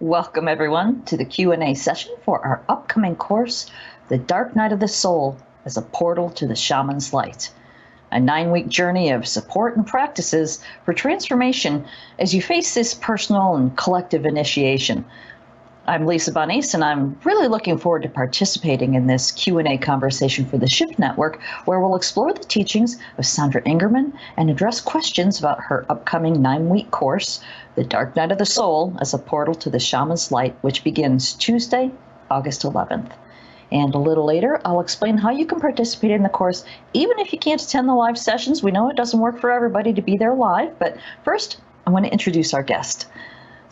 Welcome, everyone, to the Q&A session for our upcoming course, The Dark Night of the Soul as a Portal to the Shaman's Light, a 9-week journey of support and practices for transformation as you face this personal and collective initiation. I'm Lisa Bunnies, and I'm really looking forward to participating in this Q&A conversation for the Shift Network, where we'll explore the teachings of Sandra Ingerman and address questions about her upcoming 9-week course, The Dark Night of the Soul as a Portal to the Shaman's Light, which begins Tuesday, August 11th. And a little later, I'll explain how you can participate in the course, even if you can't attend the live sessions. We know it doesn't work for everybody to be there live, but first, I want to introduce our guest.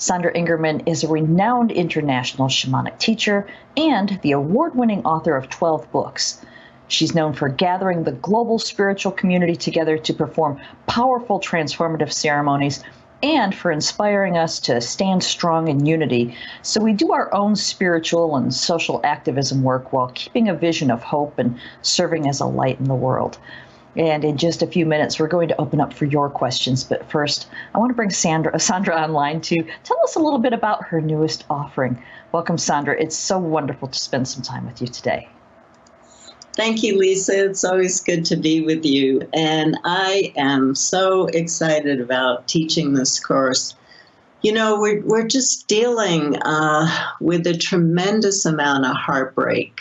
Sandra Ingerman is a renowned international shamanic teacher and the award-winning author of 12 books. She's known for gathering the global spiritual community together to perform powerful transformative ceremonies and for inspiring us to stand strong in unity. So we do our own spiritual and social activism work while keeping a vision of hope and serving as a light in the world. And in just a few minutes, we're going to open up for your questions. But first, I want to bring Sandra online to tell us a little bit about her newest offering. Welcome, Sandra. It's so wonderful to spend some time with you today. Thank you, Lisa. It's always good to be with you. And I am so excited about teaching this course. You know, we're just dealing with a tremendous amount of heartbreak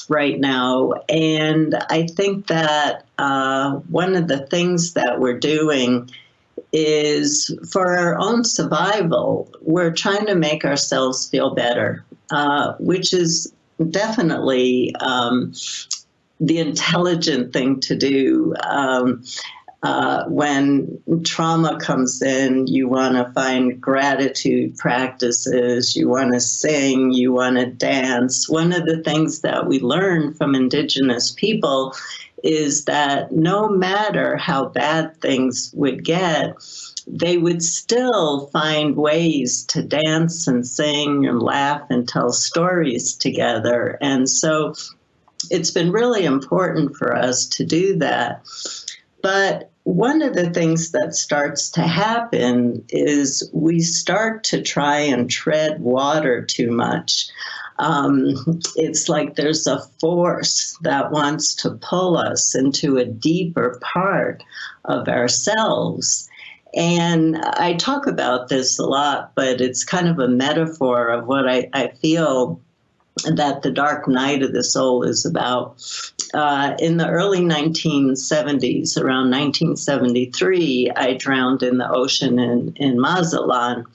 right now. And I think that one of the things that we're doing is for our own survival, we're trying to make ourselves feel better, which is definitely the intelligent thing to do. When trauma comes in, you want to find gratitude practices, you want to sing, you want to dance. One of the things that we learn from Indigenous people is that no matter how bad things would get, they would still find ways to dance and sing and laugh and tell stories together. And so it's been really important for us to do that. But one of the things that starts to happen is we start to try and tread water too much. It's like there's a force that wants to pull us into a deeper part of ourselves. And I talk about this a lot, but it's kind of a metaphor of what I feel that the dark night of the soul is about. In the early 1970s, around 1973, I drowned in the ocean in Mazatlan.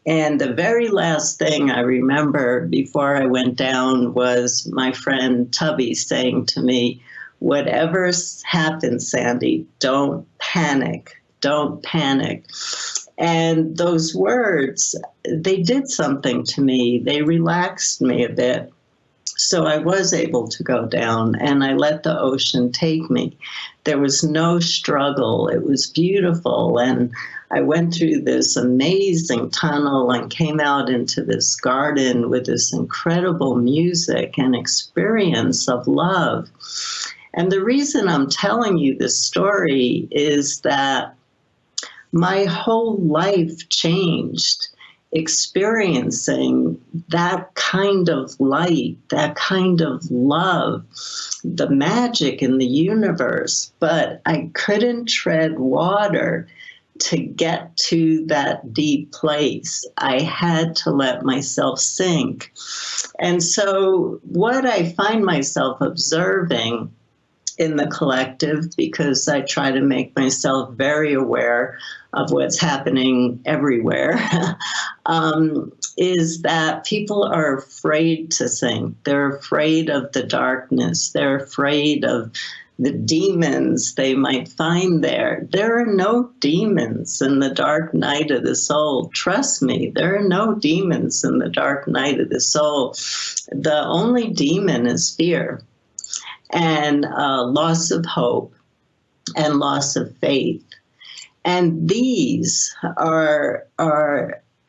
And the very last thing I remember before I went down was my friend Tubby saying to me, "Whatever's happened, Sandy, don't panic. Don't panic." And those words, they did something to me. They relaxed me a bit. So I was able to go down and I let the ocean take me. There was no struggle. It was beautiful. And I went through this amazing tunnel and came out into this garden with this incredible music and experience of love. And the reason I'm telling you this story is that my whole life changed experiencing that kind of light, that kind of love, the magic in the universe. But I couldn't tread water to get to that deep place. I had to let myself sink. And so what I find myself observing in the collective, because I try to make myself very aware of what's happening everywhere, is that people are afraid to sing. They're afraid of the darkness. They're afraid of the demons they might find there. There are no demons in the dark night of the soul. Trust me, there are no demons in the dark night of the soul. The only demon is fear and loss of hope and loss of faith. And these are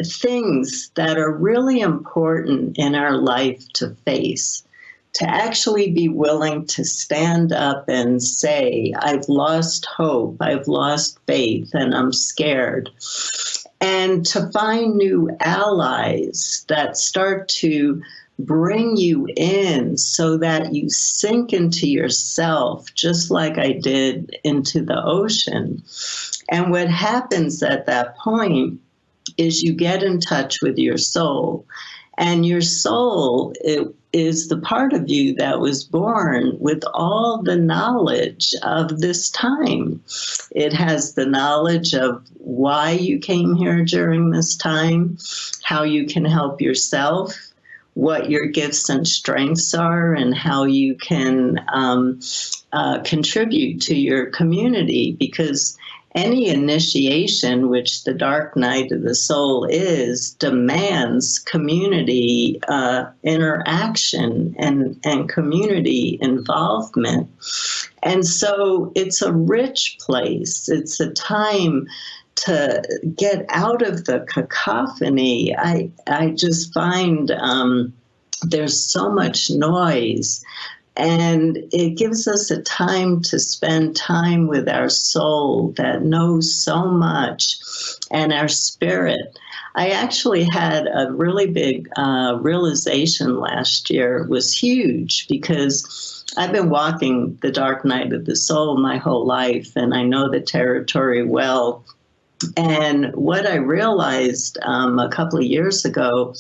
things that are really important in our life to face, to actually be willing to stand up and say, I've lost hope, I've lost faith, and I'm scared. and to find new allies that start to bring you in so that you sink into yourself, just like I did into the ocean. And what happens at that point is you get in touch with your soul. And your soul is the part of you that was born with all the knowledge of this time. It has the knowledge of why you came here during this time, how you can help yourself, what your gifts and strengths are, and how you can contribute to your community, because any initiation, which the dark night of the soul is, demands community interaction and community involvement. And so it's a rich place. It's a time to get out of the cacophony. I just find there's so much noise. And it gives us a time to spend time with our soul that knows so much, and our spirit. I actually had a really big realization last year. It was huge because I've been walking the dark night of the soul my whole life, and I know the territory well. And what I realized a couple of years ago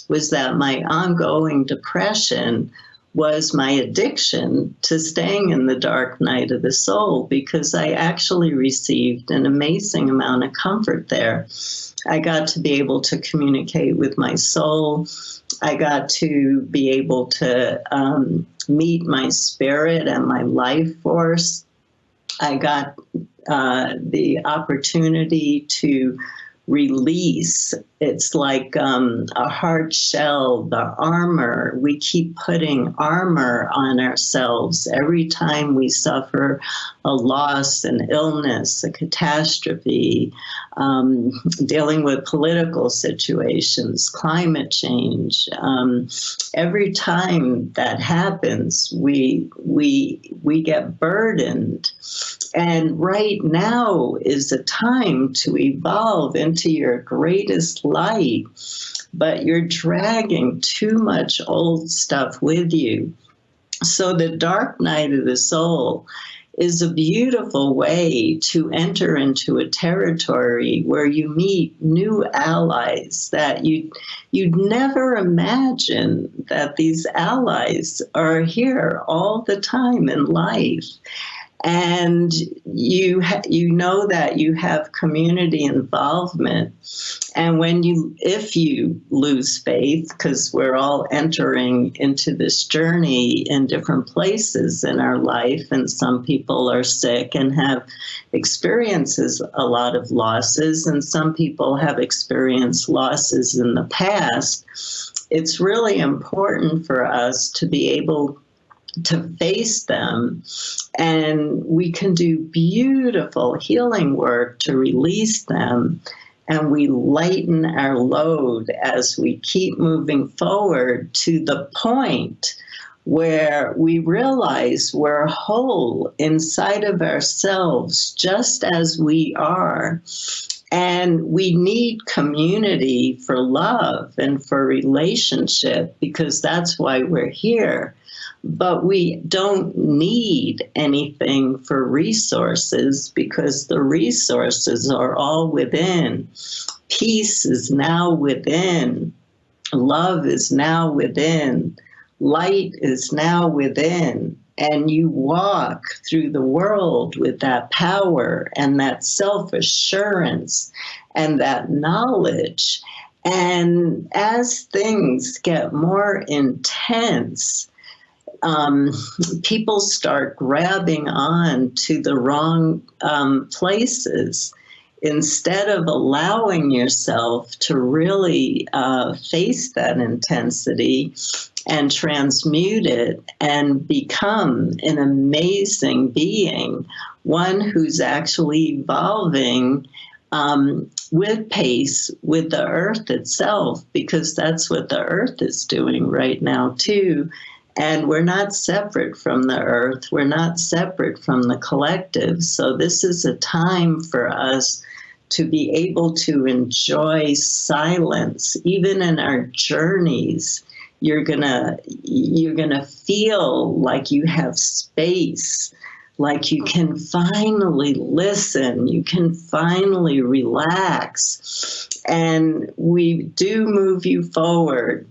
was that my ongoing depression was my addiction to staying in the dark night of the soul, because I actually received an amazing amount of comfort there. I got to be able to communicate with my soul. I got to be able to meet my spirit and my life force. I got the opportunity to release. It's like a hard shell, the armor. We keep putting armor on ourselves every time we suffer a loss, an illness, a catastrophe, dealing with political situations, climate change. Every time that happens, we get burdened. And right now is a time to evolve into your greatest light, but you're dragging too much old stuff with you. So the dark night of the soul is a beautiful way to enter into a territory where you meet new allies that you'd never imagine that these allies are here all the time in life. And you know that you have community involvement. And if you lose faith, because we're all entering into this journey in different places in our life, and some people are sick and have experiences a lot of losses, and some people have experienced losses in the past, it's really important for us to be able to face them, and we can do beautiful healing work to release them, and we lighten our load as we keep moving forward to the point where we realize we're whole inside of ourselves just as we are. And we need community for love and for relationship, because that's why we're here. But we don't need anything for resources, because the resources are all within. Peace is now within. Love is now within. Light is now within. And you walk through the world with that power and that self-assurance and that knowledge. And as things get more intense, people start grabbing on to the wrong places instead of allowing yourself to really face that intensity and transmute it and become an amazing being, one who's actually evolving with pace with the earth itself, because that's what the earth is doing right now too. And we're not separate from the earth. We're not separate from the collective. So this is a time for us to be able to enjoy silence, even in our journeys. You're gonna feel like you have space, like you can finally listen, you can finally relax, and we do move you forward.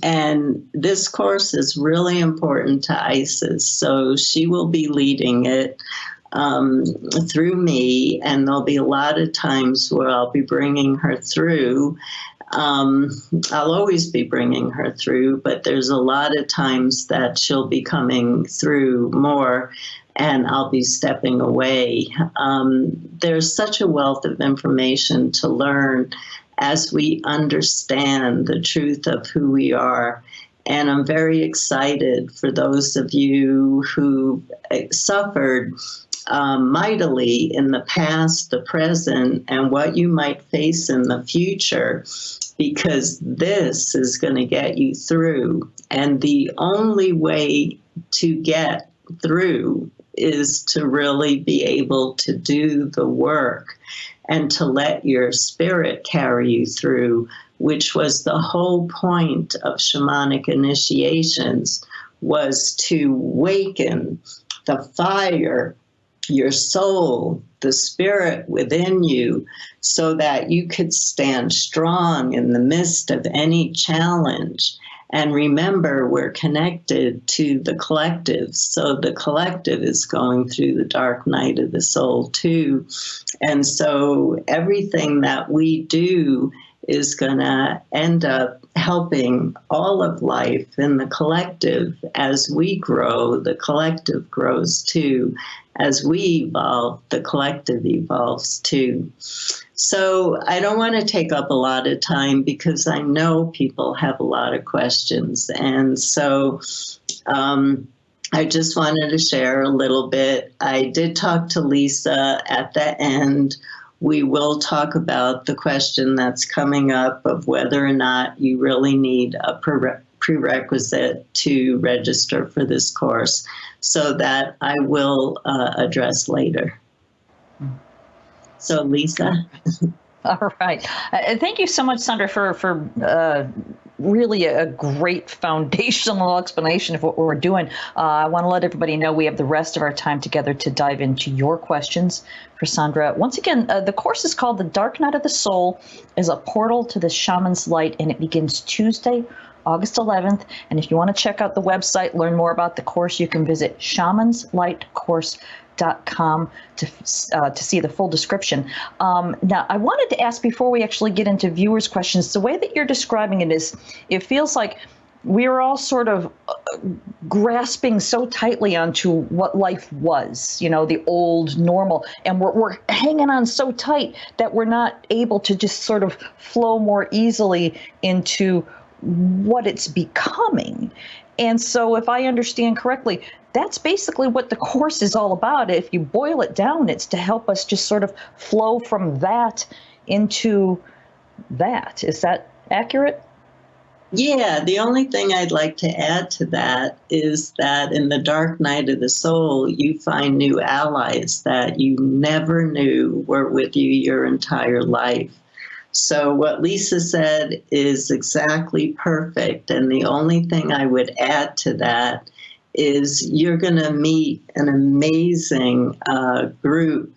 And this course is really important to Isis, so she will be leading it through me, and there'll be a lot of times where I'll be bringing her through. I'll always be bringing her through, but there's a lot of times that she'll be coming through more and I'll be stepping away. There's such a wealth of information to learn as we understand the truth of who we are. And I'm very excited for those of you who suffered mightily in the past, the present, and what you might face in the future, because this is going to get you through. And the only way to get through is to really be able to do the work and to let your spirit carry you through, which was the whole point of shamanic initiations, was to waken the fire, your soul, the spirit within you, so that you could stand strong in the midst of any challenge. And remember, we're connected to the collective. So the collective is going through the dark night of the soul too. And so everything that we do is going to end up helping all of life in the collective. As we grow, the collective grows too. As we evolve, the collective evolves too. So I don't want to take up a lot of time because I know people have a lot of questions. And so I just wanted to share a little bit. I did talk to Lisa at the end. We will talk about the question that's coming up of whether or not you really need a prerequisite to register for this course. So that I will address later. So, Lisa. All right. Thank you so much, Sandra, for really a great foundational explanation of what we're doing. I want to let everybody know we have the rest of our time together to dive into your questions for Sandra. Once again, the course is called The Dark Night of the Soul, is a portal to the Shaman's Light, and it begins Tuesday, August 11th. And if you want to check out the website, learn more about the course, you can visit shamanslightcourse.com to see the full description. Now, I wanted to ask before we actually get into viewers' questions, the way that you're describing it is, it feels like we're all sort of grasping so tightly onto what life was, the old normal, and we're hanging on so tight that we're not able to just sort of flow more easily into what it's becoming. And so if I understand correctly, that's basically what the course is all about. If you boil it down, it's to help us just sort of flow from that into that. Is that accurate? Yeah, the only thing I'd like to add to that is that in the dark night of the soul, you find new allies that you never knew were with you your entire life. So what Lisa said is exactly perfect. And the only thing I would add to that is you're going to meet an amazing group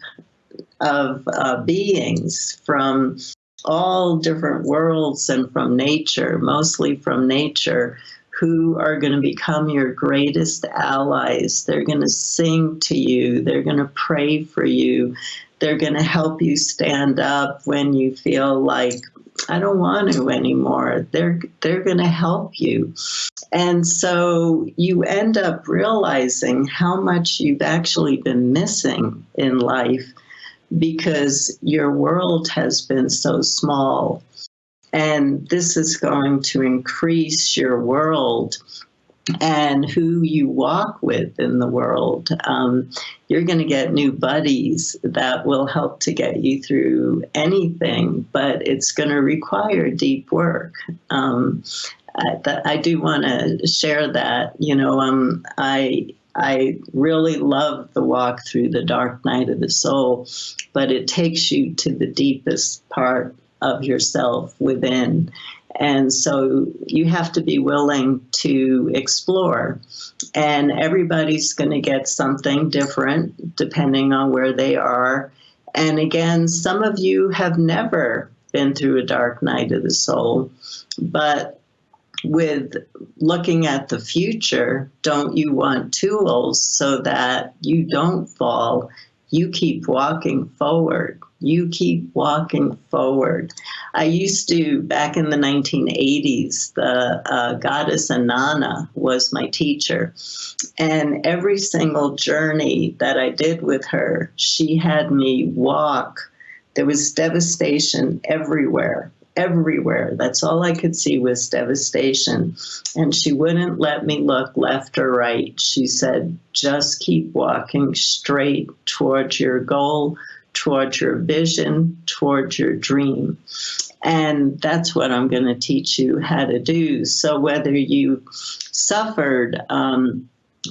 of beings from all different worlds and from nature, mostly from nature, who are going to become your greatest allies. They're going to sing to you. They're going to pray for you. They're going to help you stand up when you feel like, I don't want to anymore. They're going to help you. And so you end up realizing how much you've actually been missing in life because your world has been so small. And this is going to increase your world and who you walk with in the world. You're going to get new buddies that will help to get you through anything, but it's going to require deep work. I do want to share that, I really love the walk through the dark night of the soul, but it takes you to the deepest part of yourself within. And so you have to be willing to explore. And everybody's going to get something different depending on where they are. And again, some of you have never been through a dark night of the soul, but with looking at the future, don't you want tools so that you don't fall? You keep walking forward. You keep walking forward. I used to, back in the 1980s, the goddess Inanna was my teacher. And every single journey that I did with her, she had me walk. There was devastation everywhere. Everywhere. That's all I could see was devastation. And she wouldn't let me look left or right. She said, just keep walking straight towards your goal, towards your vision, towards your dream. And that's what I'm going to teach you how to do. So whether you suffered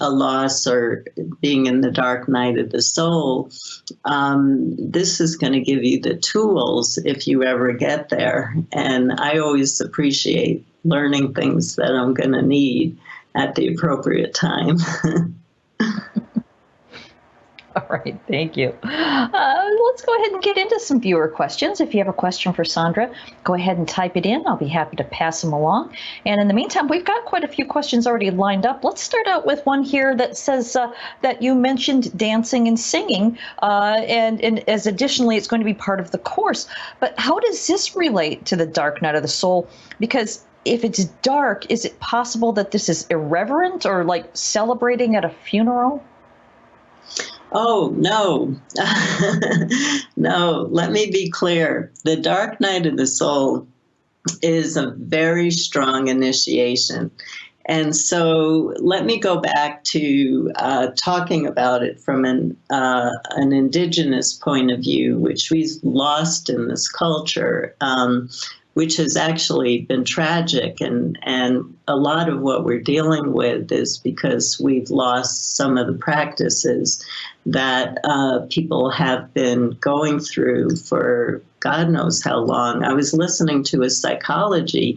a loss or being in the dark night of the soul, this is going to give you the tools if you ever get there. And I always appreciate learning things that I'm going to need at the appropriate time. All right, thank you. Let's go ahead and get into some viewer questions. If you have a question for Sandra, go ahead and type it in. I'll be happy to pass them along. And in the meantime, we've got quite a few questions already lined up. Let's start out with one here that says that you mentioned dancing and singing, and as additionally, it's going to be part of the course. But how does this relate to the dark night of the soul? Because if it's dark, is it possible that this is irreverent or like celebrating at a funeral? Oh, no. No, let me be clear. The dark night of the soul is a very strong initiation. And so let me go back to talking about it from an indigenous point of view, which we've lost in this culture, which has actually been tragic. And a lot of what we're dealing with is because we've lost some of the practices that people have been going through for God knows how long. I was listening to a psychology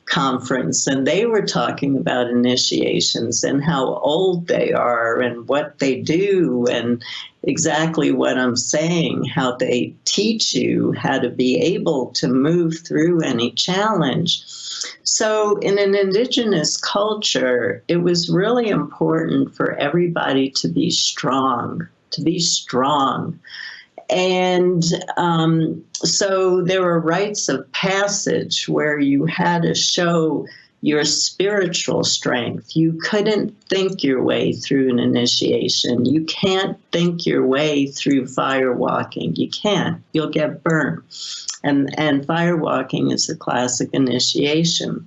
conference, and they were talking about initiations and how old they are and what they do, and exactly what I'm saying, how they teach you how to be able to move through any challenge. So in an indigenous culture, it was really important for everybody to be strong, And so there were rites of passage where you had to show your spiritual strength. You couldn't think your way through an initiation. You can't think your way through fire walking. You can't. You'll get burned. And fire walking is a classic initiation.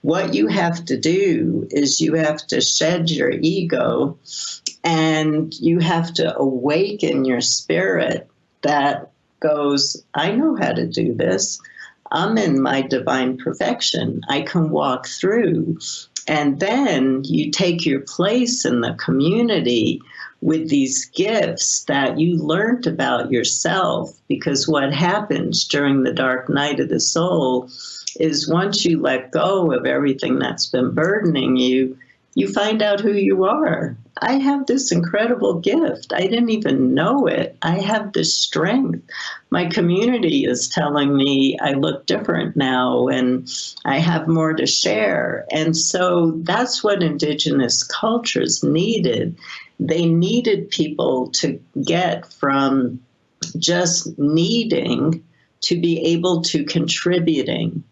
What you have to do is you have to shed your ego, and you have to awaken your spirit that goes, I know how to do this. I'm in my divine perfection. I can walk through. And then you take your place in the community with these gifts that you learned about yourself. Because what happens during the dark night of the soul is once you let go of everything that's been burdening you, you find out who you are. I have this incredible gift. I didn't even know it. I have this strength. My community is telling me I look different now and I have more to share. And so that's what indigenous cultures needed. They needed people to get from just needing to be able to contributing.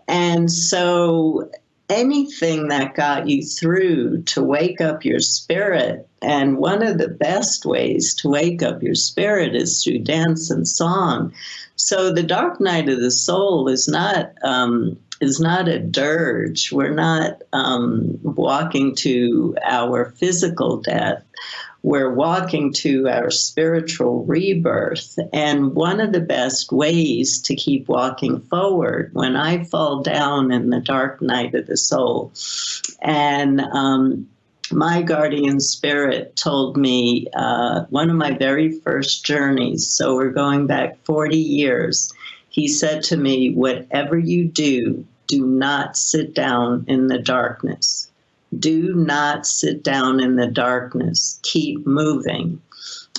And so anything that got you through to wake up your spirit, and one of the best ways to wake up your spirit is through dance and song. So the dark night of the soul is not a dirge. We're not walking to our physical death. We're walking to our spiritual rebirth. And one of the best ways to keep walking forward, when I fall down in the dark night of the soul, and my guardian spirit told me one of my very first journeys, so we're going back 40 years, he said to me, whatever you do, do not sit down in the darkness. Do not sit down in the darkness. Keep moving.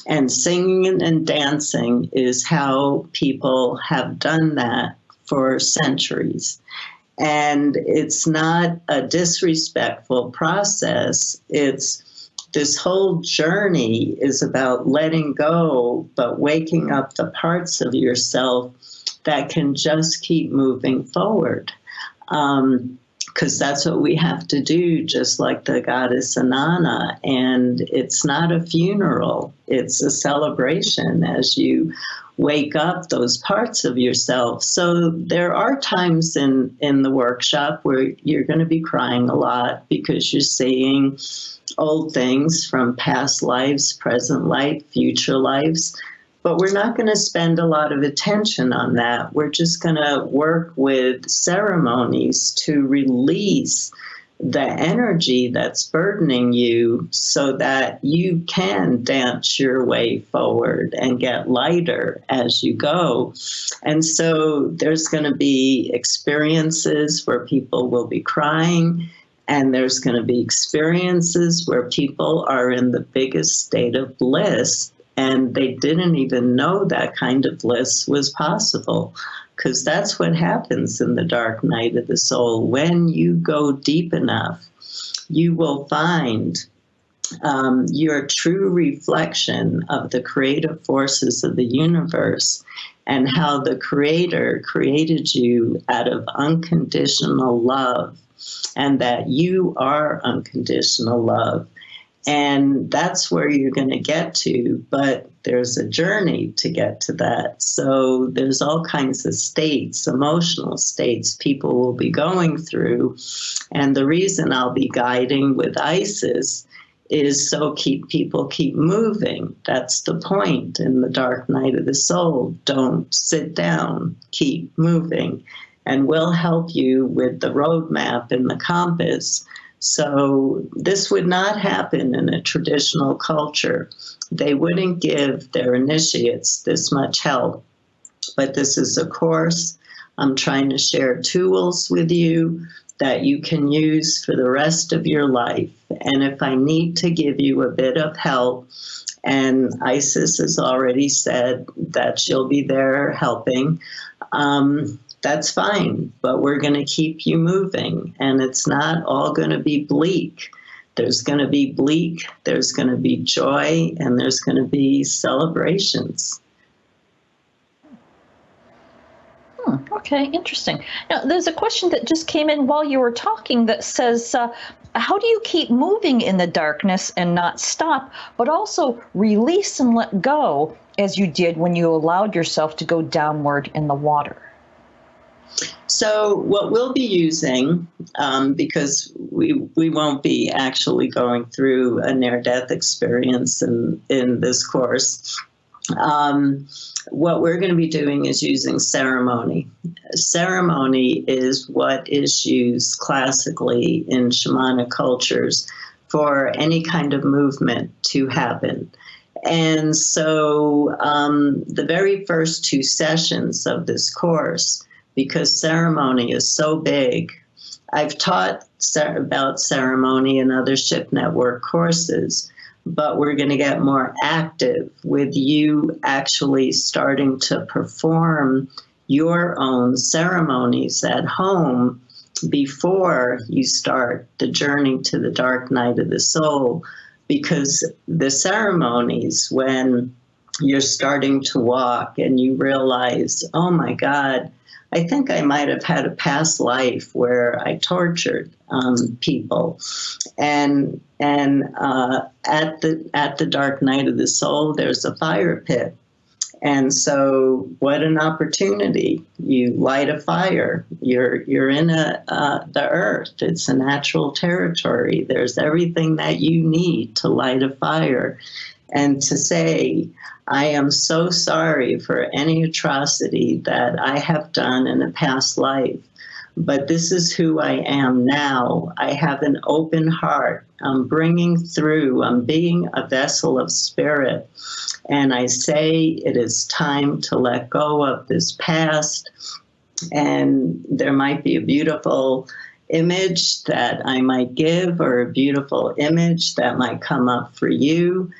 And singing and dancing is how people have done that for centuries. And it's not a disrespectful process. It's this whole journey is about letting go, but waking up the parts of yourself that can just keep moving forward. Because that's what we have to do, just like the goddess Inanna. And it's not a funeral, it's a celebration as you wake up those parts of yourself. So there are times in the workshop where you're going to be crying a lot because you're seeing old things from past lives, present life, future lives. But we're not going to spend a lot of attention on that. We're just going to work with ceremonies to release the energy that's burdening you so that you can dance your way forward and get lighter as you go. And so there's going to be experiences where people will be crying, and there's going to be experiences where people are in the biggest state of bliss, and they didn't even know that kind of bliss was possible, because that's what happens in the dark night of the soul. When you go deep enough, you will find your true reflection of the creative forces of the universe and how the Creator created you out of unconditional love, and that you are unconditional love. And that's where you're going to get to, but there's a journey to get to that. So there's all kinds of states, emotional states people will be going through. And the reason I'll be guiding with Isis is so people keep moving. That's the point in the dark night of the soul. Don't sit down, keep moving. And we'll help you with the roadmap and the compass. So this would not happen in a traditional culture. They wouldn't give their initiates this much help. But this is a course. I'm trying to share tools with you that you can use for the rest of your life. And if I need to give you a bit of help, and Isis has already said that she'll be there helping, that's fine, but we're going to keep you moving, and it's not all going to be bleak. There's going to be bleak, there's going to be joy, and there's going to be celebrations. Okay, interesting. Now, there's a question that just came in while you were talking that says, how do you keep moving in the darkness and not stop, but also release and let go as you did when you allowed yourself to go downward in the water? So what we'll be using, because we won't be actually going through a near-death experience in this course, what we're going to be doing is using ceremony. Ceremony is what is used classically in shamanic cultures for any kind of movement to happen. And so the very first 2 sessions of this course, because ceremony is so big, I've taught about ceremony in other Ship Network courses, but we're going to get more active with you actually starting to perform your own ceremonies at home before you start the journey to the dark night of the soul. Because the ceremonies, when you're starting to walk and you realize, oh my God, I think I might have had a past life where I tortured people, and at the dark night of the soul, there's a fire pit, and so what an opportunity! You light a fire. You're in the earth. It's a natural territory. There's everything that you need to light a fire, and to say, I am so sorry for any atrocity that I have done in a past life, but this is who I am now. I have an open heart. I'm bringing through, I'm being a vessel of spirit. And I say it is time to let go of this past. And there might be a beautiful image that I might give, or a beautiful image that might come up for you.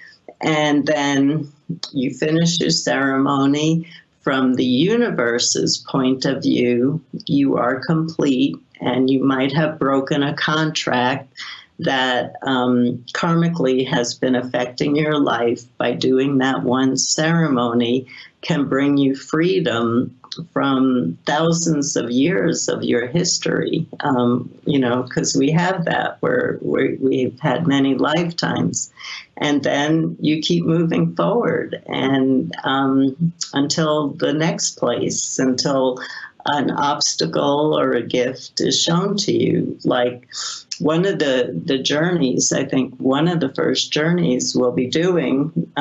And then you finish your ceremony. From the universe's point of view, you are complete, and you might have broken a contract that karmically has been affecting your life. By doing that one ceremony can bring you freedom from thousands of years of your history, because we have that, where we've had many lifetimes. And then you keep moving forward, and until the next place, until an obstacle or a gift is shown to you. Like one of the journeys, I think one of the first journeys we'll be doing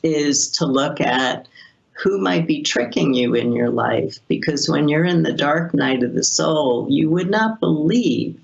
is to look at who might be tricking you in your life. Because when you're in the dark night of the soul, you would not believe.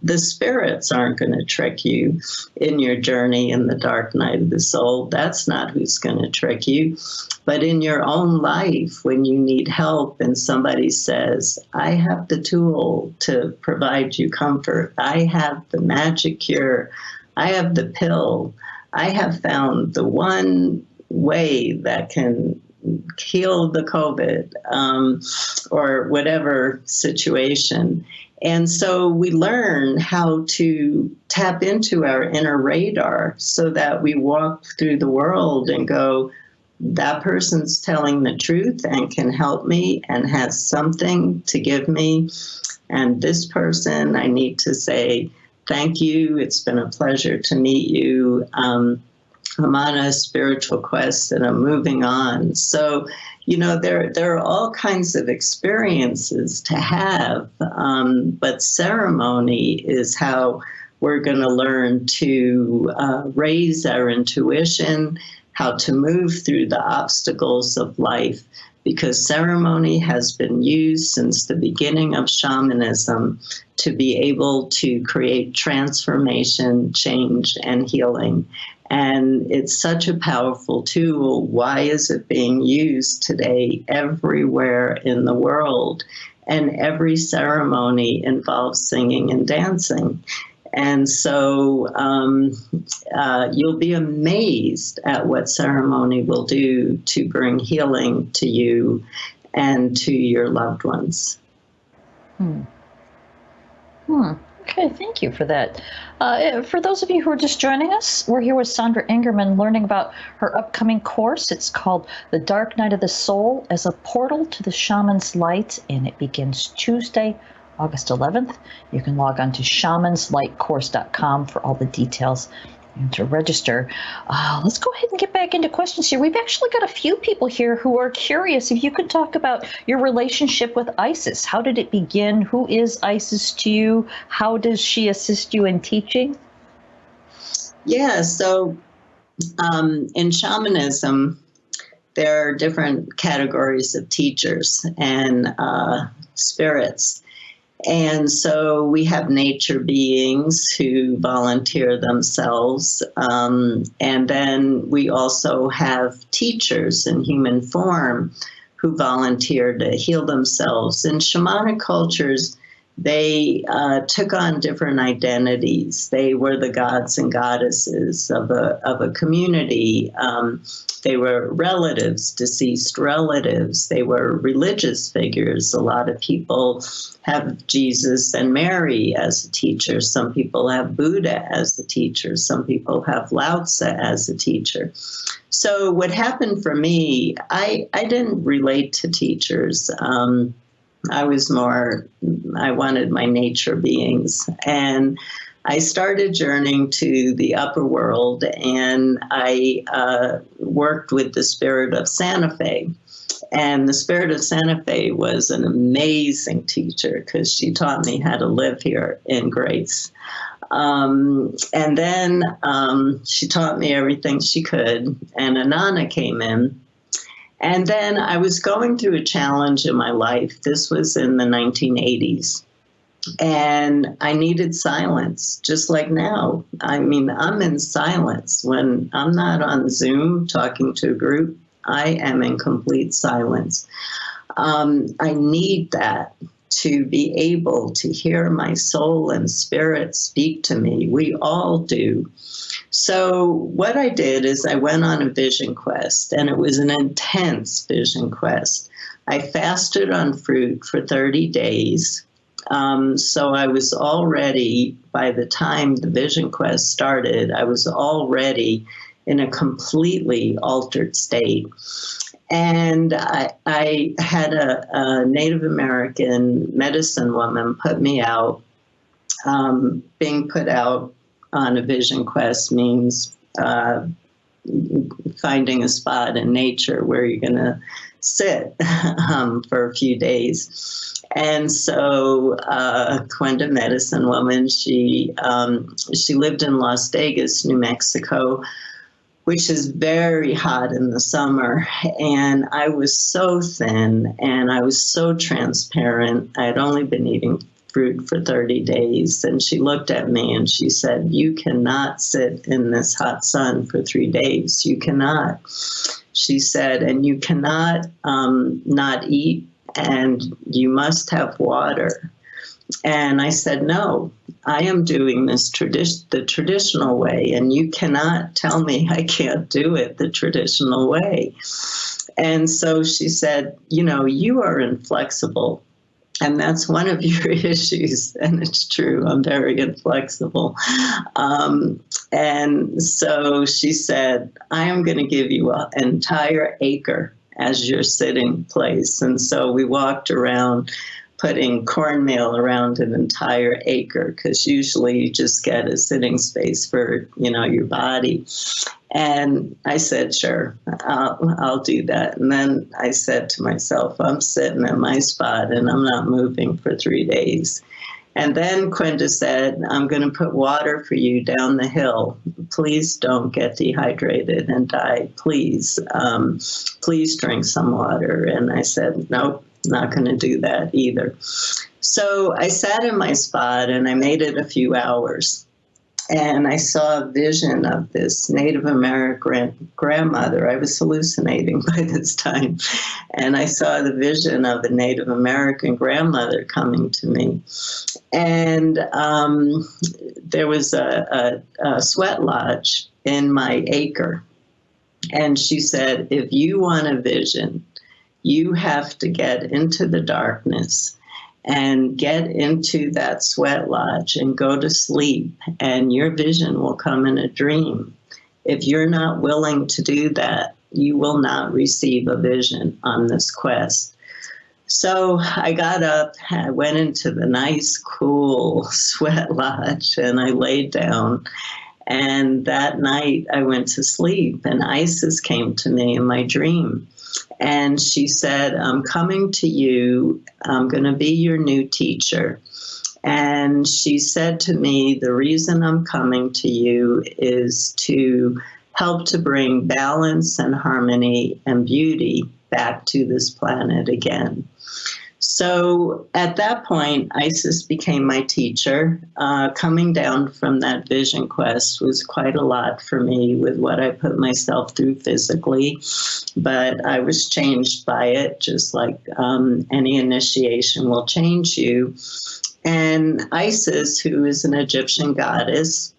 The spirits aren't going to trick you in your journey in the dark night of the soul. That's not who's going to trick you. But in your own life, when you need help and somebody says, I have the tool to provide you comfort, I have the magic cure, I have the pill, I have found the one way that can heal the COVID, or whatever situation. And so we learn how to tap into our inner radar so that we walk through the world and go, that person's telling the truth and can help me and has something to give me. And this person, I need to say, thank you. It's been a pleasure to meet you. I'm on a spiritual quest and I'm moving on. So, there are all kinds of experiences to have, but ceremony is how we're going to learn to raise our intuition, how to move through the obstacles of life, because ceremony has been used since the beginning of shamanism to be able to create transformation, change, and healing. And it's such a powerful tool. Why is it being used today everywhere in the world? And every ceremony involves singing and dancing. And so you'll be amazed at what ceremony will do to bring healing to you and to your loved ones. Okay, thank you for that. For those of you who are just joining us, we're here with Sandra Ingerman learning about her upcoming course. It's called The Dark Night of the Soul as a Portal to the Shaman's Light, and it begins Tuesday, August 11th. You can log on to shamanslightcourse.com for all the details and to register. Let's go ahead and get back into questions here. We've actually got a few people here who are curious if you could talk about your relationship with Isis. How did it begin? Who is Isis to you? How does she assist you in teaching? Yeah, so in shamanism, there are different categories of teachers and spirits. And so we have nature beings who volunteer themselves. And then we also have teachers in human form who volunteer to heal themselves. In shamanic cultures, they took on different identities. They were the gods and goddesses of a community. They were relatives, deceased relatives. They were religious figures. A lot of people have Jesus and Mary as a teacher. Some people have Buddha as a teacher. Some people have Lao Tzu as a teacher. So what happened for me, I didn't relate to teachers. I wanted my nature beings. And I started journeying to the upper world, and I worked with the spirit of Santa Fe. And the spirit of Santa Fe was an amazing teacher because she taught me how to live here in grace. And then she taught me everything she could, and Anana came in. And then I was going through a challenge in my life. This was in the 1980s. And I needed silence, just like now. I mean, I'm in silence. When I'm not on Zoom talking to a group, I am in complete silence. I need that to be able to hear my soul and spirit speak to me. We all do. So what I did is I went on a vision quest, and it was an intense vision quest. I fasted on fruit for 30 days. So I was already, by the time the vision quest started, I was already in a completely altered state. And I had a Native American medicine woman put me out. Being put out on a vision quest means finding a spot in nature where you're going to sit for a few days. And so Quenda medicine woman, she lived in Las Vegas, New Mexico, which is very hot in the summer. And I was so thin and I was so transparent. I had only been eating fruit for 30 days. And she looked at me and she said, "You cannot sit in this hot sun for 3 days. You cannot." She said, "And you cannot not eat, and you must have water." And I said, "No, I am doing this the traditional way, and you cannot tell me I can't do it the traditional way." And so she said, "You are inflexible. And that's one of your issues." And it's true, I'm very inflexible. And so she said, "I am going to give you an entire acre as your sitting place." And so we walked around putting cornmeal around an entire acre, because usually you just get a sitting space for, your body. And I said, "Sure, I'll do that." And then I said to myself, I'm sitting at my spot and I'm not moving for 3 days. And then Quenda said, "I'm going to put water for you down the hill. Please don't get dehydrated and die. Please, please drink some water." And I said, "Nope, not going to do that either." So I sat in my spot and I made it a few hours. And I saw a vision of this Native American grandmother. I was hallucinating by this time. And I saw the vision of a Native American grandmother coming to me. And there was a sweat lodge in my acre. And she said, "If you want a vision, you have to get into the darkness and get into that sweat lodge and go to sleep, and your vision will come in a dream. If you're not willing to do that, you will not receive a vision on this quest." So I got up, I went into the nice, cool sweat lodge, and I laid down. And that night I went to sleep, and Isis came to me in my dream. And she said, "I'm coming to you. I'm going to be your new teacher." And she said to me, "The reason I'm coming to you is to help to bring balance and harmony and beauty back to this planet again." So at that point, Isis became my teacher. Coming down from that vision quest was quite a lot for me with what I put myself through physically, but I was changed by it, just like any initiation will change you. And Isis, who is an Egyptian goddess,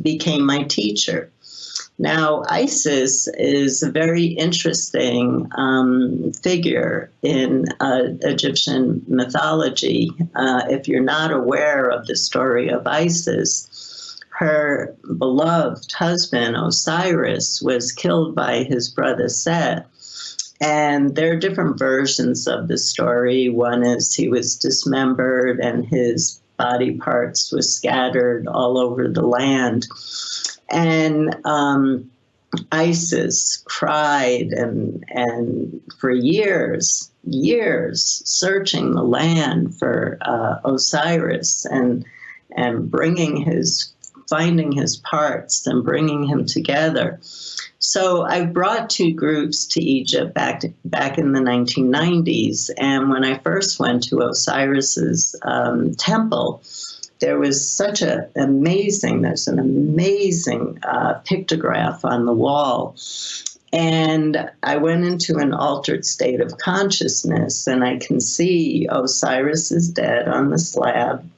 became my teacher. Now, Isis is a very interesting figure in Egyptian mythology. If you're not aware of the story of Isis, her beloved husband, Osiris, was killed by his brother Set. And there are different versions of the story. One is he was dismembered and his body parts were scattered all over the land. And Isis cried and for years, searching the land for Osiris and bringing his finding his parts and bringing him together. So I brought two groups to Egypt back in the 1990s. And when I first went to Osiris's temple, there's an amazing pictograph on the wall. And I went into an altered state of consciousness, and I can see Osiris is dead on the slab.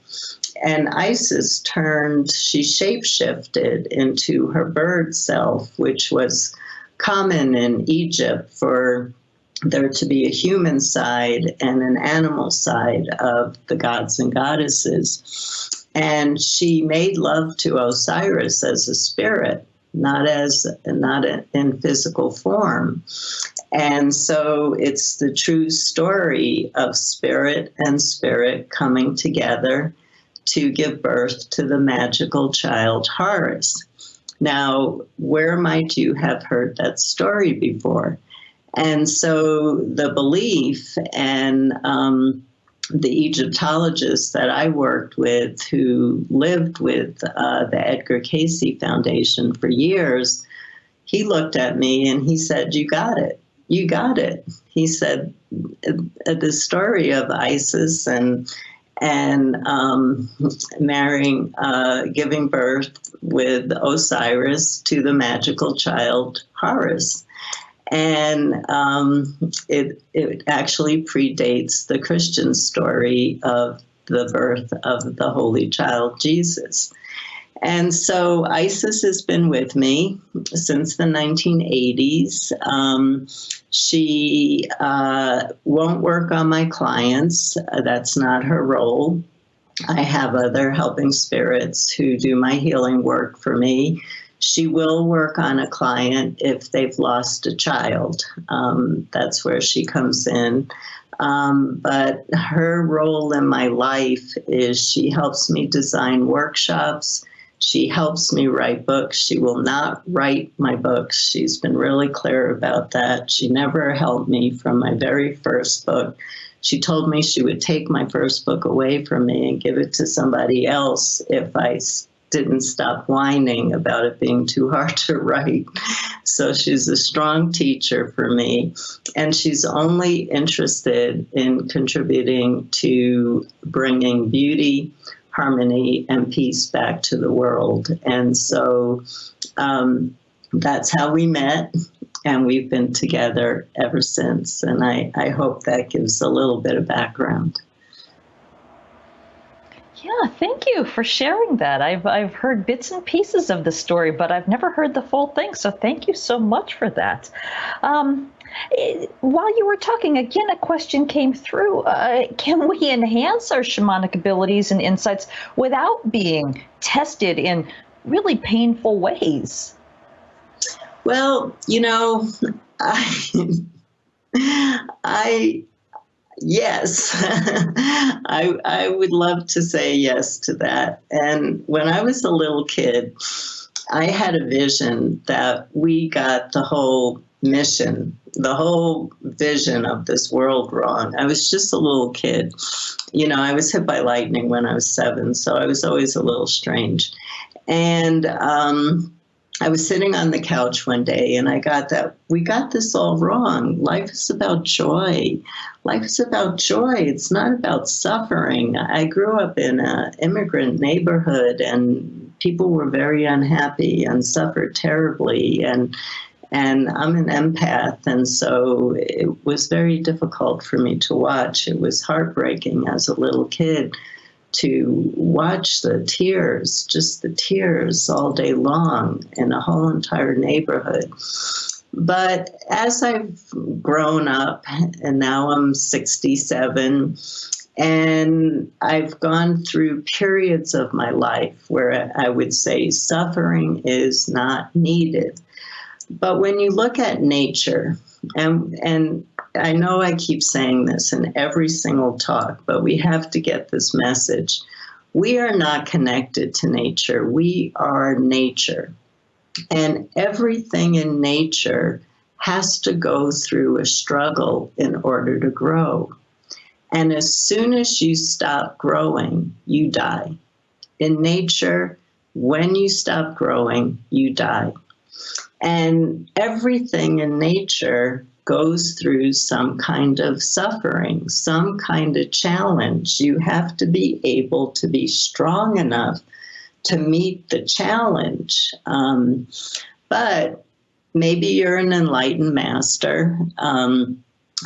And Isis she shape-shifted into her bird self, which was common in Egypt for there to be a human side and an animal side of the gods and goddesses. And she made love to Osiris as a spirit, not in physical form. And so it's the true story of spirit and spirit coming together to give birth to the magical child Horus. Now, where might you have heard that story before? And so the belief and the Egyptologists that I worked with who lived with the Edgar Cayce Foundation for years, he looked at me and he said, "You got it. You got it." He said, the story of Isis and marrying, giving birth with Osiris to the magical child Horus. And it actually predates the Christian story of the birth of the Holy Child Jesus. And so Isis has been with me since the 1980s. She won't work on my clients. That's not her role. I have other helping spirits who do my healing work for me. She will work on a client if they've lost a child. That's where she comes in. But her role in my life is she helps me design workshops. She helps me write books. She will not write my books. She's been really clear about that. She never helped me from my very first book. She told me she would take my first book away from me and give it to somebody else if I didn't stop whining about it being too hard to write. So she's a strong teacher for me. And she's only interested in contributing to bringing beauty, harmony, and peace back to the world. And so that's how we met. And we've been together ever since. And I hope that gives a little bit of background. Yeah, thank you for sharing that. I've heard bits and pieces of the story, but I've never heard the full thing. So thank you so much for that. While you were talking, again, a question came through. Can we enhance our shamanic abilities and insights without being tested in really painful ways? Well, yes, I would love to say yes to that. And when I was a little kid, I had a vision that we got the whole mission, the whole vision of this world wrong. I was just a little kid. I was hit by lightning when I was 7, so I was always a little strange. And I was sitting on the couch one day and I got that we got this all wrong. Life is about joy. Life is about joy. It's not about suffering. I grew up in an immigrant neighborhood and people were very unhappy and suffered terribly. And I'm an empath. And so it was very difficult for me to watch. It was heartbreaking as a little kid to watch the tears, just the tears all day long in a whole entire neighborhood. But as I've grown up, and now I'm 67, and I've gone through periods of my life where I would say suffering is not needed. But when you look at nature, and I know I keep saying this in every single talk, but we have to get this message. We are not connected to nature. We are nature. And everything in nature has to go through a struggle in order to grow. And as soon as you stop growing, you die. In nature, when you stop growing, you die. And everything in nature goes through some kind of suffering, some kind of challenge. You have to be able to be strong enough to meet the challenge. But maybe you're an enlightened master.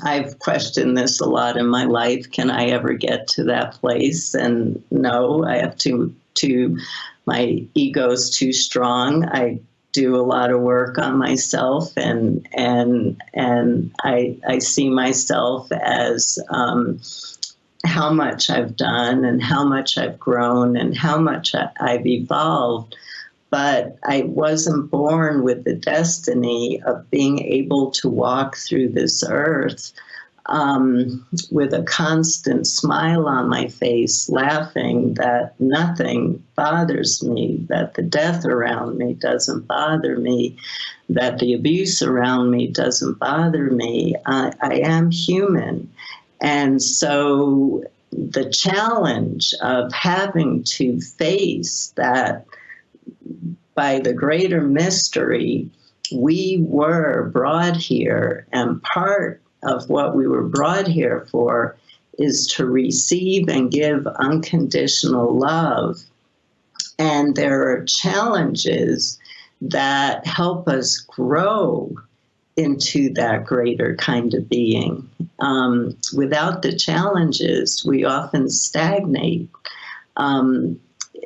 I've questioned this a lot in my life. Can I ever get to that place? And no, I have to my ego's too strong. I do a lot of work on myself, and I see myself as how much I've done and how much I've grown and how much I've evolved. But I wasn't born with the destiny of being able to walk through this earth with a constant smile on my face, laughing that nothing bothers me, that the death around me doesn't bother me, that the abuse around me doesn't bother me. I am human. And so the challenge of having to face that, by the greater mystery, we were brought here, and part of what we were brought here for is to receive and give unconditional love. And there are challenges that help us grow into that greater kind of being. Without the challenges, we often stagnate.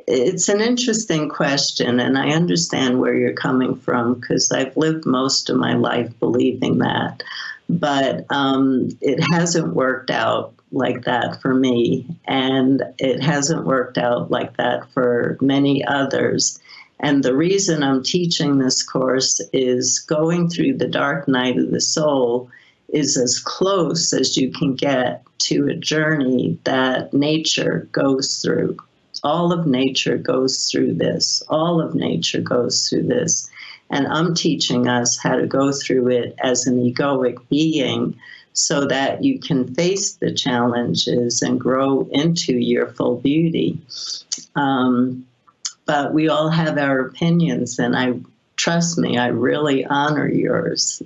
It's an interesting question, and I understand where you're coming from, because I've lived most of my life believing that. But it hasn't worked out like that for me, and it hasn't worked out like that for many others. And the reason I'm teaching this course is going through the dark night of the soul is as close as you can get to a journey that nature goes through. All of nature goes through this. All of nature goes through this. And I'm teaching us how to go through it as an egoic being so that you can face the challenges and grow into your full beauty. But we all have our opinions, and trust me, I really honor yours.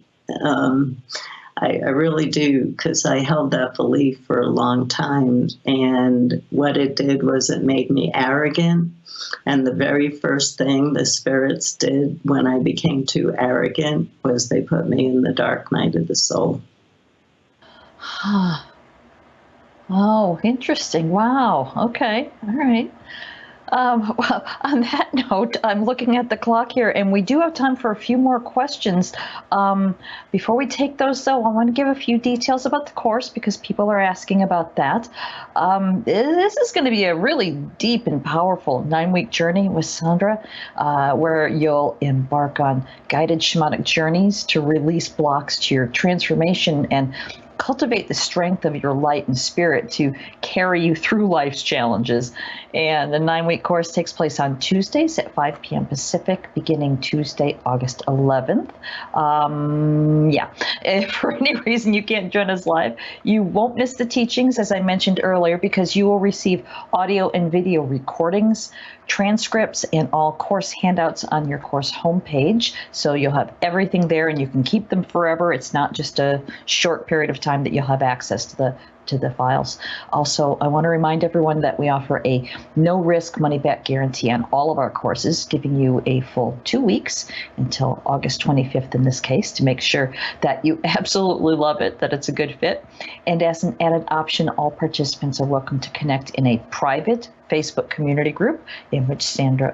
I really do, because I held that belief for a long time. And what it did was it made me arrogant. And the very first thing the spirits did when I became too arrogant was they put me in the dark night of the soul. Oh, interesting. Wow. Okay. All right. Well, on that note, I'm looking at the clock here, and we do have time for a few more questions. Before we take those, though, I want to give a few details about the course, because people are asking about that. This is going to be a really deep and powerful 9-week journey with Sandra, where you'll embark on guided shamanic journeys to release blocks to your transformation and cultivate the strength of your light and spirit to carry you through life's challenges. And the 9-week course takes place on Tuesdays at 5 p.m. Pacific, beginning Tuesday, August 11th. If for any reason you can't join us live, you won't miss the teachings, as I mentioned earlier, because you will receive audio and video recordings, transcripts, and all course handouts on your course homepage. So you'll have everything there, and you can keep them forever. It's not just a short period of time that you'll have access to the files. Also, I want to remind everyone that we offer a no-risk money-back guarantee on all of our courses, giving you a full 2 weeks until August 25th in this case to make sure that you absolutely love it, that it's a good fit. And as an added option, all participants are welcome to connect in a private Facebook community group in which Sandra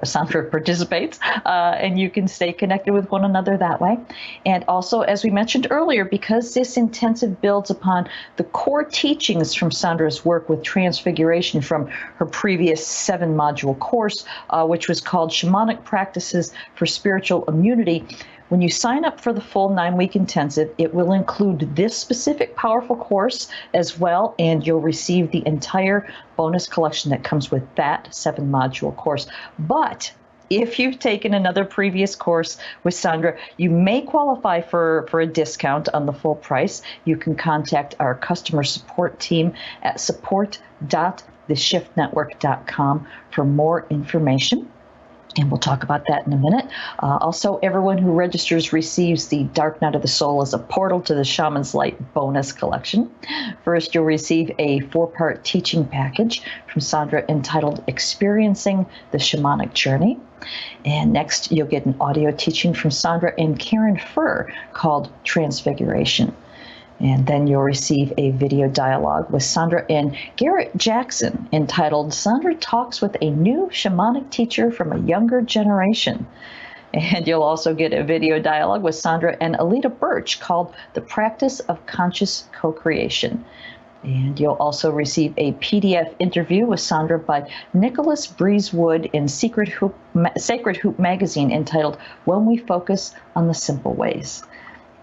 participates, and you can stay connected with one another that way. And also, as we mentioned earlier, because this intensive builds upon the core teachings from Sandra's work with transfiguration from her previous 7-module course, which was called Shamanic Practices for Spiritual Immunity, when you sign up for the full 9-week intensive, it will include this specific powerful course as well, and you'll receive the entire bonus collection that comes with that 7-module course. But if you've taken another previous course with Sandra, you may qualify for a discount on the full price. You can contact our customer support team at support.theshiftnetwork.com for more information. And we'll talk about that in a minute. Also, everyone who registers receives the Dark Night of the Soul as a portal to the Shaman's Light bonus collection. First, you'll receive a 4-part teaching package from Sandra entitled Experiencing the Shamanic Journey. And next, you'll get an audio teaching from Sandra and Karen Furr called Transfiguration. And then you'll receive a video dialogue with Sandra and Garrett Jackson entitled Sandra Talks with a New Shamanic Teacher from a Younger Generation. And you'll also get a video dialogue with Sandra and Alita Birch called The Practice of Conscious Co-Creation. And you'll also receive a PDF interview with Sandra by Nicholas Breezewood in Sacred Hoop magazine entitled When We Focus on the Simple Ways.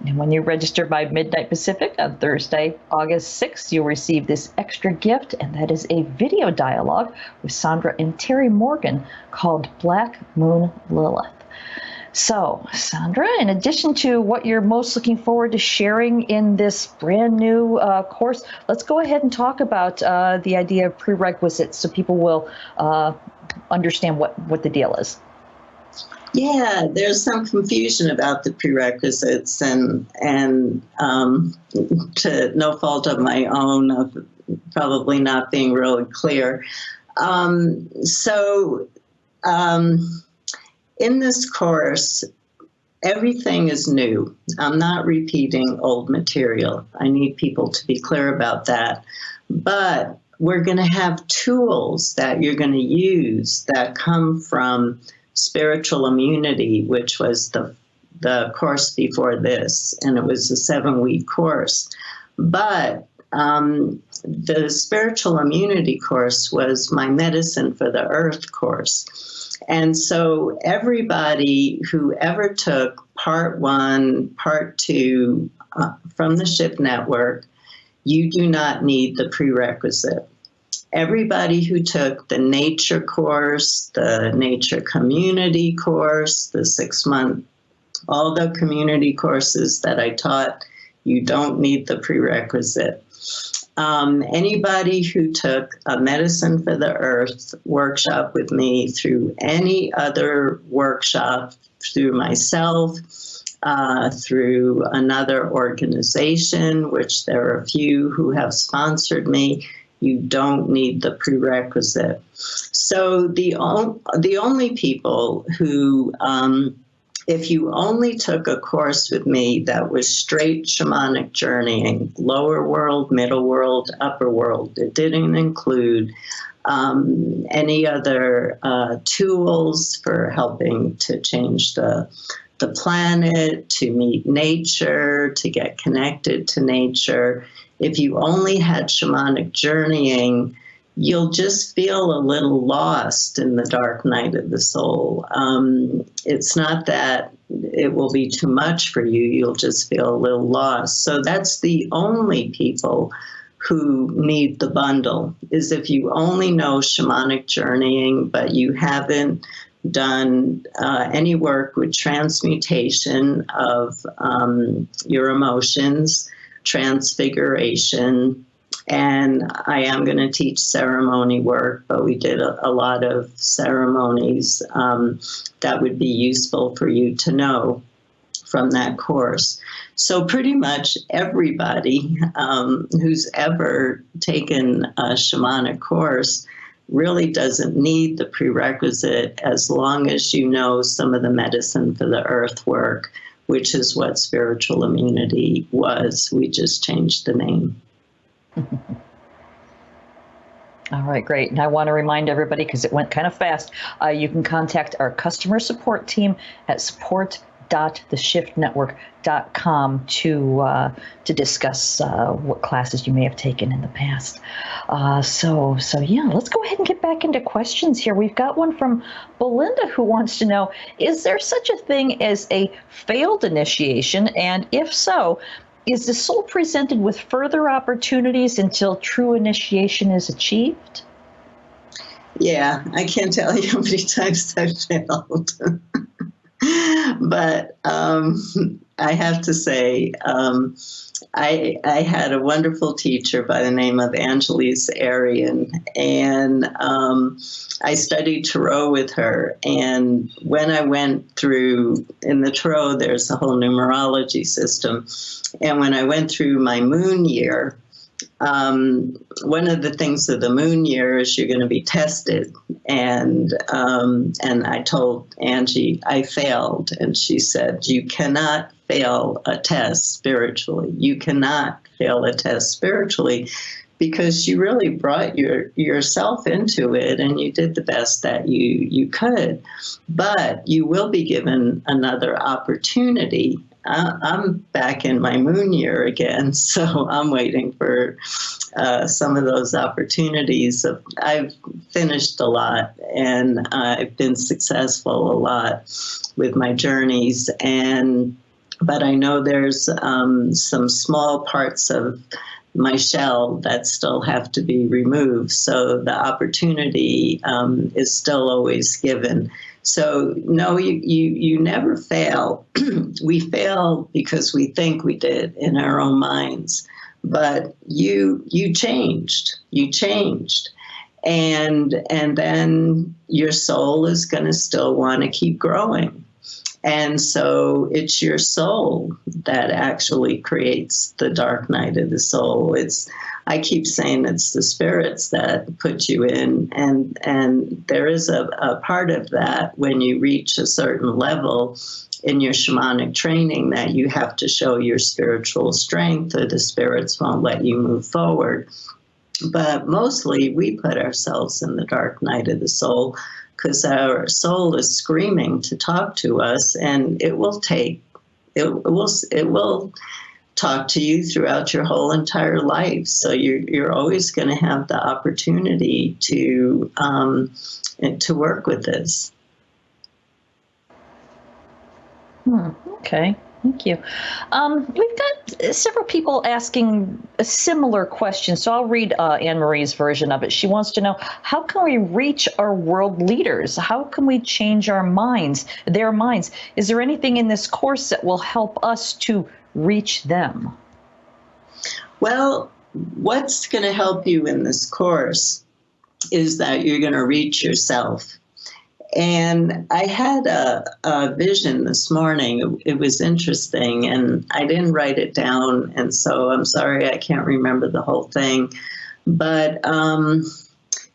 And when you register by midnight Pacific on Thursday, August 6th, you'll receive this extra gift, and that is a video dialogue with Sandra and Terry Morgan called Black Moon Lilith. So, Sandra, in addition to what you're most looking forward to sharing in this brand new course, let's go ahead and talk about the idea of prerequisites so people will understand what the deal is. Yeah, there's some confusion about the prerequisites, and to no fault of my own, of probably not being really clear. In this course, everything is new. I'm not repeating old material. I need people to be clear about that. But we're going to have tools that you're going to use that come from Spiritual Immunity, which was the course before this, and it was a 7-week course. But the Spiritual Immunity course was my Medicine for the Earth course. And so everybody who ever took part 1, part 2 from the SHIP network, you do not need the prerequisite. Everybody who took the nature course, the nature community course, the 6-month, all the community courses that I taught, you don't need the prerequisite. Anybody who took a Medicine for the Earth workshop with me, through any other workshop, through myself, through another organization, which there are a few who have sponsored me, you don't need the prerequisite. So the only people who, if you only took a course with me that was straight shamanic journeying, lower world, middle world, upper world, it didn't include any other tools for helping to change the planet, to meet nature, to get connected to nature. If you only had shamanic journeying, you'll just feel a little lost in the dark night of the soul. It's not that it will be too much for you, you'll just feel a little lost. So that's the only people who need the bundle, is if you only know shamanic journeying, but you haven't done any work with transmutation of your emotions, transfiguration, and I am going to teach ceremony work, but we did a lot of ceremonies that would be useful for you to know from that course. So pretty much everybody who's ever taken a shamanic course really doesn't need the prerequisite, as long as you know some of the Medicine for the Earth work, which is what Spiritual Immunity was. We just changed the name. All right, great. And I want to remind everybody, because it went kind of fast, you can contact our customer support team at support.theshiftnetwork.com to discuss what classes you may have taken in the past. So yeah, let's go ahead and get back into questions here. We've got one from Belinda who wants to know, is there such a thing as a failed initiation? And if so, is the soul presented with further opportunities until true initiation is achieved? Yeah, I can't tell you how many times I've failed. But I have to say, I had a wonderful teacher by the name of Angelise Arian, and I studied Tarot with her. And when I went through, in the Tarot, there's a whole numerology system. And when I went through my moon year, one of the things of the moon year is you're going to be tested. And I told Angie I failed, and she said, "You cannot fail a test spiritually. You cannot fail a test spiritually, because you really brought yourself into it, and you did the best that you could. But you will be given another opportunity." I'm back in my moon year again, so I'm waiting for some of those opportunities. I've finished a lot, and I've been successful a lot with my journeys, but I know there's some small parts of my shell that still have to be removed. So the opportunity is still always given. So no, you never fail. We fail because we think we did in our own minds, but you changed. You changed. And then your soul is going to still want to keep growing. And so it's your soul that actually creates the dark night of the soul. I keep saying it's the spirits that put you in. And there is a part of that when you reach a certain level in your shamanic training that you have to show your spiritual strength, or the spirits won't let you move forward. But mostly we put ourselves in the dark night of the soul because our soul is screaming to talk to us, and it will talk to you throughout your whole entire life. So you're always going to have the opportunity to work with this. Okay. Thank you. We've got several people asking a similar question, so I'll read Anne Marie's version of it. She wants to know, how can we reach our world leaders? How can we change their minds? Is there anything in this course that will help us to reach them? Well, what's going to help you in this course is that you're going to reach yourself. And I had a vision this morning. It was interesting, and I didn't write it down, and so I'm sorry I can't remember the whole thing. But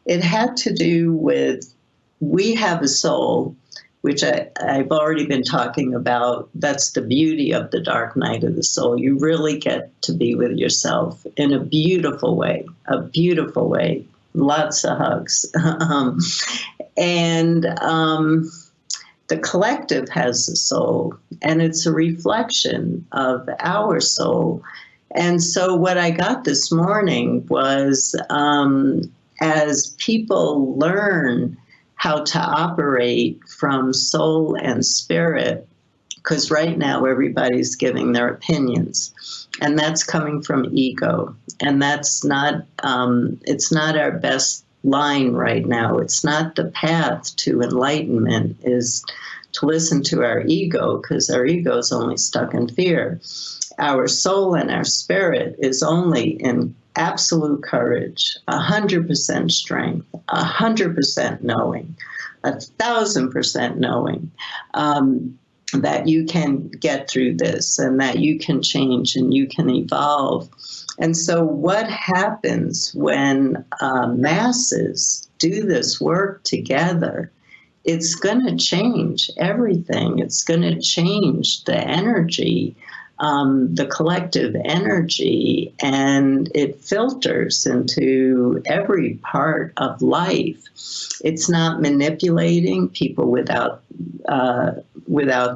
it had to do with, we have a soul, which I've already been talking about. That's the beauty of the dark night of the soul. You really get to be with yourself in a beautiful way, Lots of hugs. And the collective has a soul, and it's a reflection of our soul. And so what I got this morning was, as people learn how to operate from soul and spirit, because right now everybody's giving their opinions, and that's coming from ego, and that's not, it's not our best line right now. It's not the path to enlightenment is to listen to our ego, because our ego is only stuck in fear. Our soul and our spirit is only in absolute courage, 100% strength, 100% knowing, 1,000% knowing that you can get through this, and that you can change and you can evolve. And so what happens when masses do this work together? It's going to change everything. It's going to change the energy, the collective energy, and it filters into every part of life. It's not manipulating people without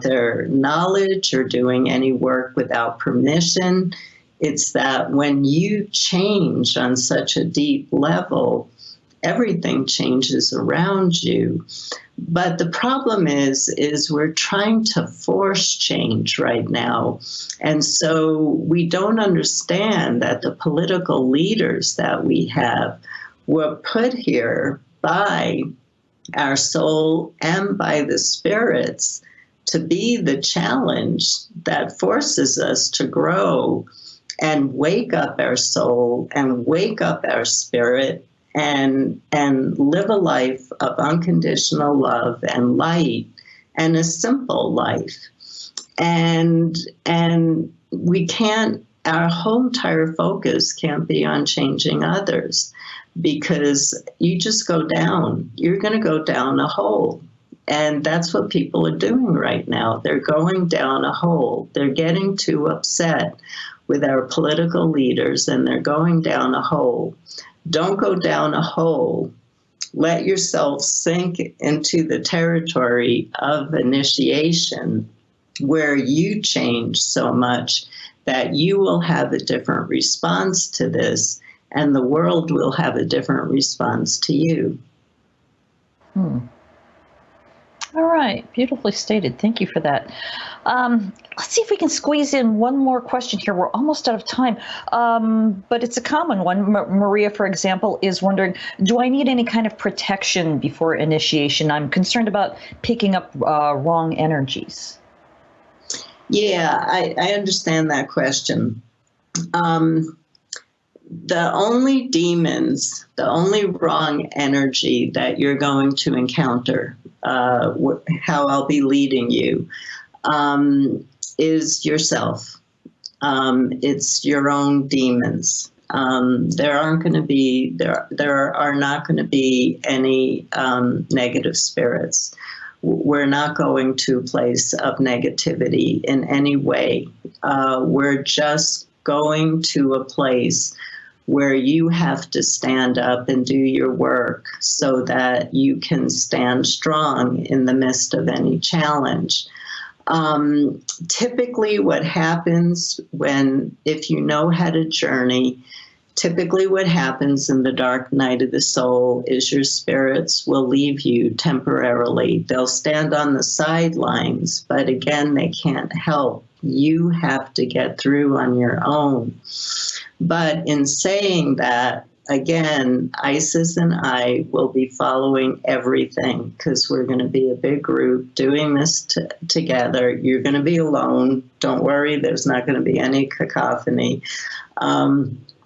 their knowledge, or doing any work without permission. It's that when you change on such a deep level, everything changes around you. But the problem is we're trying to force change right now. And so we don't understand that the political leaders that we have were put here by our soul and by the spirits to be the challenge that forces us to grow and wake up our soul and wake up our spirit and live a life of unconditional love and light and a simple life. And we can't, our whole entire focus can't be on changing others, because you just go down. You're going to go down a hole. And that's what people are doing right now. They're going down a hole. They're getting too upset with our political leaders, and they're going down a hole. Don't go down a hole. Let yourself sink into the territory of initiation, where you change so much that you will have a different response to this, and the world will have a different response to you. All right, beautifully stated. Thank you for that. Let's see if we can squeeze in one more question here. We're almost out of time, but it's a common one. Maria, for example, is wondering, do I need any kind of protection before initiation? I'm concerned about picking up wrong energies. Yeah, I understand that question. The only demons, the only wrong energy that you're going to encounter, how I'll be leading you, is yourself. It's your own demons. There are not going to be any negative spirits. We're not going to a place of negativity in any way. We're just going to a place where you have to stand up and do your work so that you can stand strong in the midst of any challenge. Typically what happens if you know how to journey, typically what happens in the dark night of the soul is your spirits will leave you temporarily. They'll stand on the sidelines, but again, they can't help. You have to get through on your own. But in saying that, again, Isis and I will be following everything, because we're going to be a big group doing this together. You're going to be alone. Don't worry, there's not going to be any cacophony.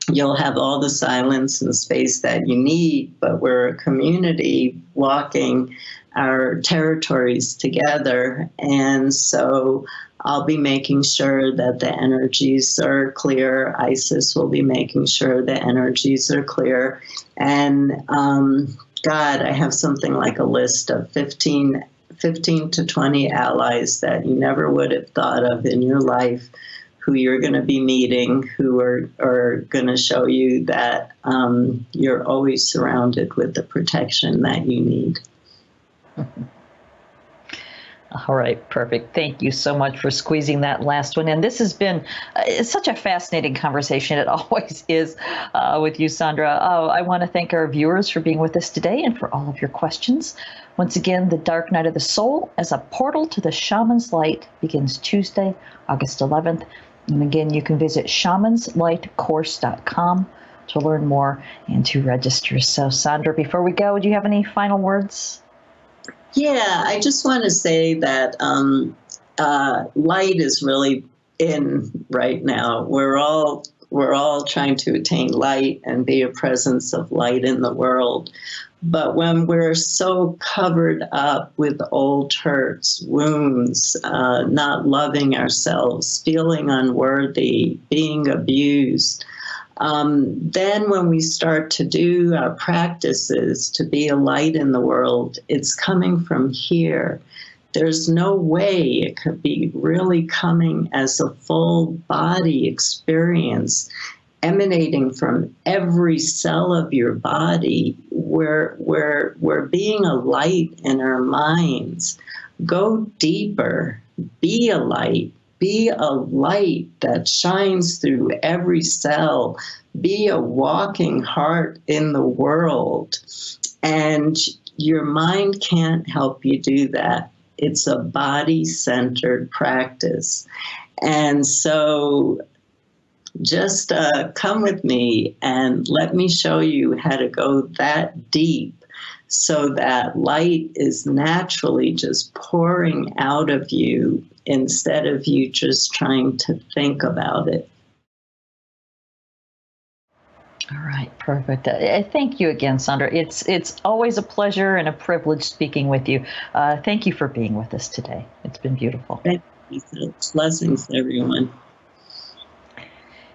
You'll have all the silence and space that you need, but we're a community walking our territories together. And so I'll be making sure that the energies are clear. Isis will be making sure the energies are clear. And God, I have something like a list of 15 to 20 allies that you never would have thought of in your life, who you're going to be meeting, who are going to show you that you're always surrounded with the protection that you need. All right, perfect. Thank you so much for squeezing that last one in. This has been such a fascinating conversation. It always is with you, Sandra. I want to thank our viewers for being with us today and for all of your questions. Once again, the Dark Night of the Soul as a portal to the Shaman's Light begins Tuesday, August 11th. And again, you can visit shamanslightcourse.com to learn more and to register. So, Sandra, before we go, do you have any final words? Yeah, I just want to say that light is really in right now. We're all trying to attain light and be a presence of light in the world. But when we're so covered up with old hurts, wounds, not loving ourselves, feeling unworthy, being abused, then when we start to do our practices to be a light in the world, it's coming from here. There's no way it could be really coming as a full body experience, emanating from every cell of your body. We're being a light in our minds. Go deeper, be a light. Be a light that shines through every cell. Be a walking heart in the world. And your mind can't help you do that. It's a body-centered practice. And so just come with me and let me show you how to go that deep so that light is naturally just pouring out of you instead of you just trying to think about it. All right, perfect. Thank you again, Sandra. It's always a pleasure and a privilege speaking with you. Thank you for being with us today. It's been beautiful. Thank you. Blessings, everyone.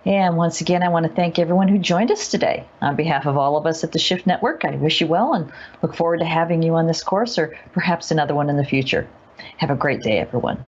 And once again, I want to thank everyone who joined us today. On behalf of all of us at the Shift Network, I wish you well and look forward to having you on this course or perhaps another one in the future. Have a great day, everyone.